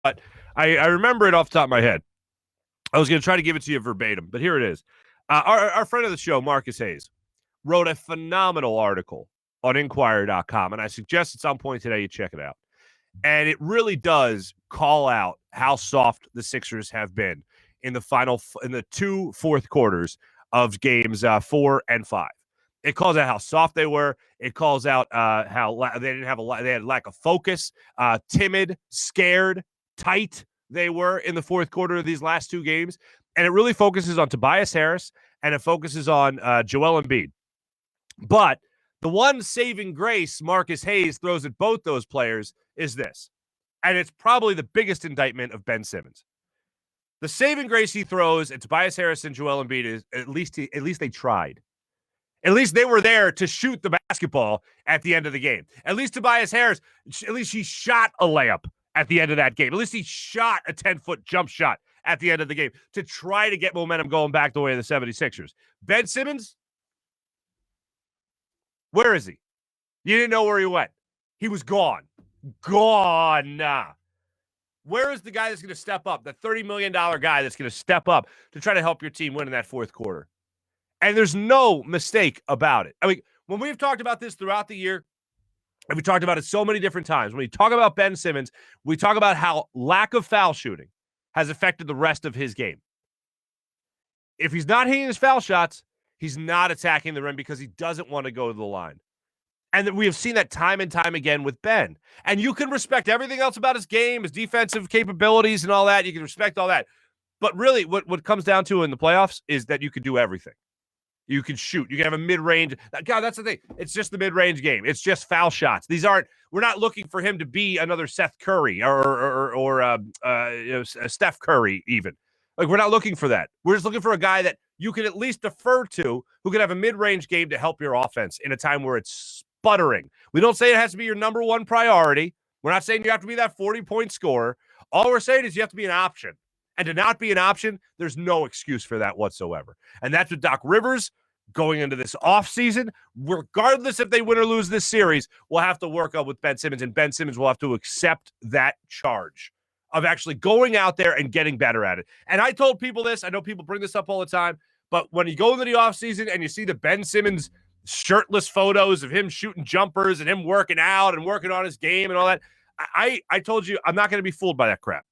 I remember it off the top of my head. I was going to try to give it to you verbatim, but here it is. Our friend of the show, Marcus Hayes, wrote a phenomenal article on Inquirer.com, and I suggest at some point today you check it out. And it really does call out how soft the Sixers have been in the two fourth quarters of games 4 and 5. It calls out how soft they were. It calls out how they didn't have they had lack of focus, timid, scared, tight they were in the fourth quarter of these last two games. And it really focuses on Tobias Harris and it focuses on Joel Embiid. But the one saving grace Marcus Hayes throws at both those players is this. And it's probably the biggest indictment of Ben Simmons. The saving grace he throws at Tobias Harris and Joel Embiid is at least they tried. At least they were there to shoot the basketball at the end of the game. At least Tobias Harris, at least he shot a layup at the end of that game. At least he shot a 10-foot jump shot at the end of the game to try to get momentum going back the way of the 76ers. Ben Simmons, where is he? You didn't know where he went. He was gone. Gone. Where is the guy that's going to step up, the $30 million guy that's going to step up to try to help your team win in that fourth quarter? And there's no mistake about it. I mean, when we've talked about this throughout the year, and we talked about it so many different times, when we talk about Ben Simmons, we talk about how lack of foul shooting has affected the rest of his game. If he's not hitting his foul shots, he's not attacking the rim because he doesn't want to go to the line. And we have seen that time and time again with Ben. And you can respect everything else about his game, his defensive capabilities and all that. You can respect all that. But really, what comes down to in the playoffs is that you can do everything. You can shoot. You can have a mid-range. God, that's the thing. It's just the mid-range game. It's just foul shots. We're not looking for him to be another Seth Curry or Steph Curry even. Like, we're not looking for that. We're just looking for a guy that you can at least defer to who can have a mid-range game to help your offense in a time where it's sputtering. We don't say it has to be your number one priority. We're not saying you have to be that 40-point scorer. All we're saying is you have to be an option. And to not be an option, there's no excuse for that whatsoever. And that's what Doc Rivers, going into this offseason, regardless if they win or lose this series, will have to work up with Ben Simmons. And Ben Simmons will have to accept that charge of actually going out there and getting better at it. And I told people this. I know people bring this up all the time. But when you go into the offseason and you see the Ben Simmons shirtless photos of him shooting jumpers and him working out and working on his game and all that, I told you I'm not going to be fooled by that crap.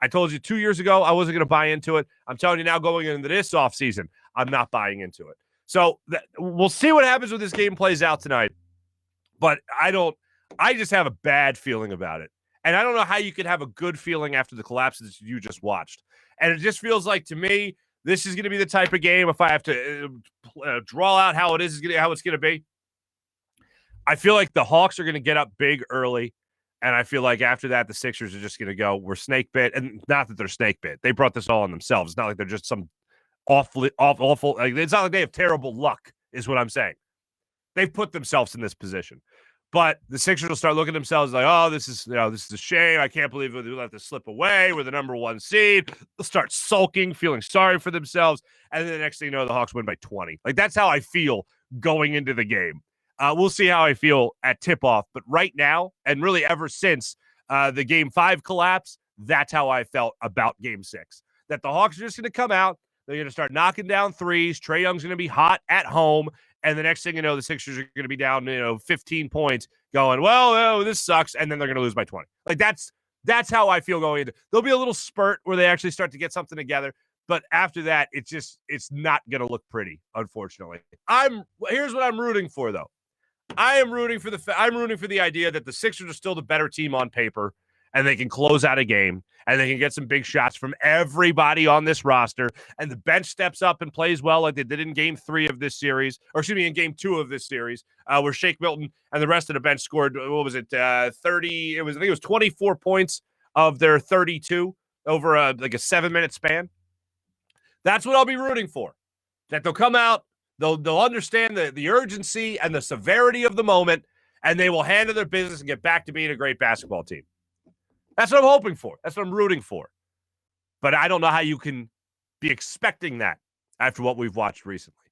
I told you 2 years ago I wasn't going to buy into it. I'm telling you now going into this offseason, I'm not buying into it. So we'll see what happens when this game plays out tonight. But I just have a bad feeling about it. And I don't know how you could have a good feeling after the collapse that you just watched. And it just feels like, to me, this is going to be the type of game, if I have to draw out how it's going to be. I feel like the Hawks are going to get up big early. And I feel like after that, the Sixers are just going to go, we're snake bit. And not that they're snake bit. They brought this all on themselves. It's not like they're just some awful. Like, it's not like they have terrible luck, is what I'm saying. They've put themselves in this position. But the Sixers will start looking at themselves like, oh, this is a shame. I can't believe they let this slip away. We're the number one seed. They'll start sulking, feeling sorry for themselves. And then the next thing you know, the Hawks win by 20. Like, that's how I feel going into the game. We'll see how I feel at tip-off. But right now, and really ever since the Game 5 collapse, that's how I felt about Game 6. That the Hawks are just going to come out. They're going to start knocking down threes. Trae Young's going to be hot at home. And the next thing you know, the Sixers are going to be down, 15 points going, well, this sucks. And then they're going to lose by 20. Like, that's how I feel going into. There'll be a little spurt where they actually start to get something together. But after that, it's not going to look pretty, unfortunately. Here's what I'm rooting for, though. I'm rooting for the idea that the Sixers are still the better team on paper, and they can close out a game, and they can get some big shots from everybody on this roster, and the bench steps up and plays well like they did in Game 3 of this series, in Game 2 of this series, where Shake Milton and the rest of the bench scored, 30, I think it was 24 points of their 32 over a 7-minute span. That's what I'll be rooting for, that they'll come out, They'll understand the urgency and the severity of the moment, and they will handle their business and get back to being a great basketball team. That's what I'm hoping for. That's what I'm rooting for. But I don't know how you can be expecting that after what we've watched recently.